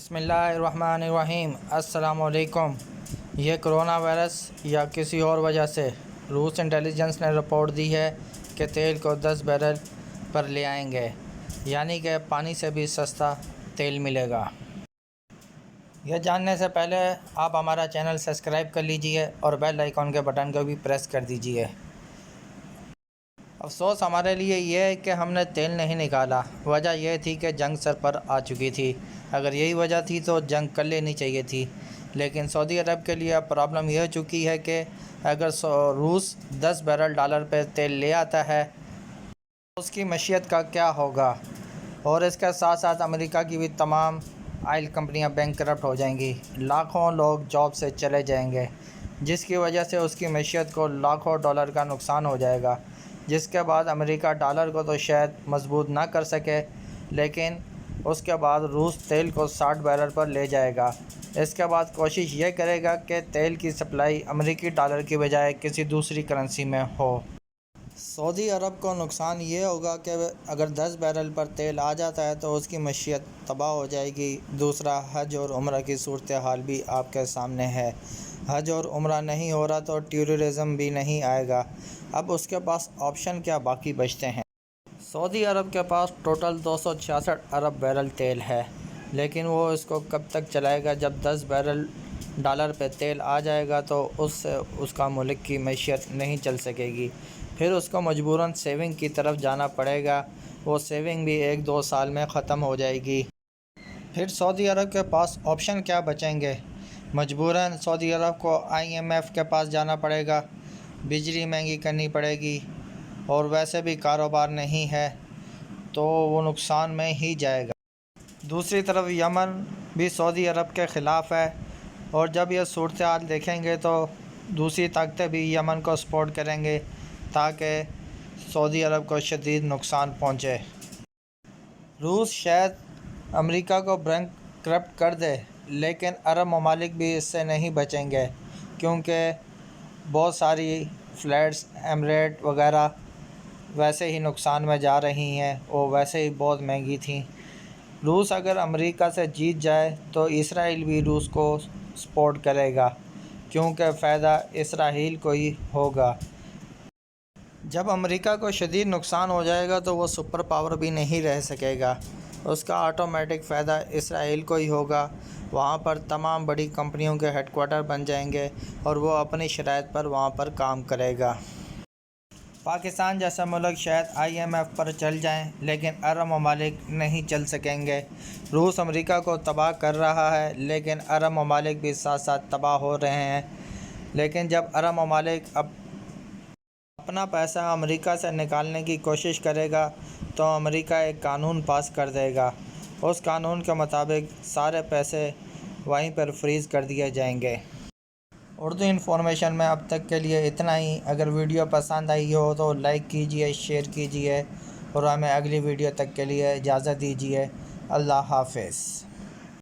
بسم اللہ الرحمن الرحیم۔ السلام علیکم۔ یہ کرونا وائرس یا کسی اور وجہ سے روس انٹیلیجنس نے رپورٹ دی ہے کہ تیل کو 10 بیرل پر لے آئیں گے، یعنی کہ پانی سے بھی سستا تیل ملے گا۔ یہ جاننے سے پہلے آپ ہمارا چینل سبسکرائب کر لیجئے اور بیل آئیکن کے بٹن کو بھی پریس کر دیجئے۔ افسوس ہمارے لیے یہ ہے کہ ہم نے تیل نہیں نکالا۔ وجہ یہ تھی کہ جنگ سر پر آ چکی تھی۔ اگر یہی وجہ تھی تو جنگ کر لینی چاہیے تھی، لیکن سعودی عرب کے لیے اب پرابلم یہ ہو چکی ہے کہ اگر روس 10 بیرل ڈالر پہ تیل لے آتا ہے تو اس کی معیشت کا کیا ہوگا، اور اس کے ساتھ ساتھ امریکہ کی بھی تمام آئل کمپنیاں بینکرپٹ ہو جائیں گی، لاکھوں لوگ جاب سے چلے جائیں گے، جس کی وجہ سے اس کی معیشت کو لاکھوں ڈالر کا نقصان ہو جائے گا، جس کے بعد امریکہ ڈالر کو تو شاید مضبوط نہ کر سکے، لیکن اس کے بعد روس تیل کو 60 بیرل پر لے جائے گا۔ اس کے بعد کوشش یہ کرے گا کہ تیل کی سپلائی امریکی ڈالر کی بجائے کسی دوسری کرنسی میں ہو۔ سعودی عرب کو نقصان یہ ہوگا کہ اگر 10 بیرل پر تیل آ جاتا ہے تو اس کی معیشت تباہ ہو جائے گی۔ دوسرا، حج اور عمرہ کی صورتحال بھی آپ کے سامنے ہے۔ حج اور عمرہ نہیں ہو رہا تو ٹورزم بھی نہیں آئے گا۔ اب اس کے پاس آپشن کیا باقی بچتے ہیں؟ سعودی عرب کے پاس ٹوٹل 266 ارب بیرل تیل ہے، لیکن وہ اس کو کب تک چلائے گا؟ جب 10 بیرل ڈالر پہ تیل آ جائے گا تو اس سے اس کا ملک کی معیشت نہیں چل سکے گی، پھر اس کو مجبوراً سیونگ کی طرف جانا پڑے گا۔ وہ سیونگ بھی 1-2 سال میں ختم ہو جائے گی۔ پھر سعودی عرب کے پاس آپشن کیا بچیں گے؟ مجبوراً سعودی عرب کو IMF کے پاس جانا پڑے گا، بجلی مہنگی کرنی پڑے گی، اور ویسے بھی کاروبار نہیں ہے تو وہ نقصان میں ہی جائے گا۔ دوسری طرف یمن بھی سعودی عرب کے خلاف ہے، اور جب یہ صورتحال دیکھیں گے تو دوسری طاقتیں بھی یمن کو سپورٹ کریں گے تاکہ سعودی عرب کو شدید نقصان پہنچے۔ روس شاید امریکہ کو بینکرپٹ کر دے، لیکن عرب ممالک بھی اس سے نہیں بچیں گے، کیونکہ بہت ساری فلائٹس ایمریٹ وغیرہ ویسے ہی نقصان میں جا رہی ہیں، وہ ویسے ہی بہت مہنگی تھیں۔ روس اگر امریکہ سے جیت جائے تو اسرائیل بھی روس کو سپورٹ کرے گا، کیونکہ فائدہ اسرائیل کو ہی ہوگا۔ جب امریکہ کو شدید نقصان ہو جائے گا تو وہ سپر پاور بھی نہیں رہ سکے گا، اس کا آٹومیٹک فائدہ اسرائیل کو ہی ہوگا۔ وہاں پر تمام بڑی کمپنیوں کے ہیڈ کوارٹر بن جائیں گے اور وہ اپنی شرائط پر وہاں پر کام کرے گا۔ پاکستان جیسا ملک شاید IMF پر چل جائیں، لیکن عرب ممالک نہیں چل سکیں گے۔ روس امریکہ کو تباہ کر رہا ہے، لیکن عرب ممالک بھی ساتھ ساتھ تباہ ہو رہے ہیں۔ لیکن جب عرب ممالک اپنا پیسہ امریکہ سے نکالنے کی کوشش کرے گا تو امریکہ ایک قانون پاس کر دے گا، اس قانون کے مطابق سارے پیسے وہیں پر فریز کر دیے جائیں گے۔ اردو انفارمیشن میں اب تک کے لیے اتنا ہی۔ اگر ویڈیو پسند آئی ہو تو لائک کیجئے، شیئر کیجئے، اور ہمیں اگلی ویڈیو تک کے لیے اجازت دیجئے۔ اللہ حافظ۔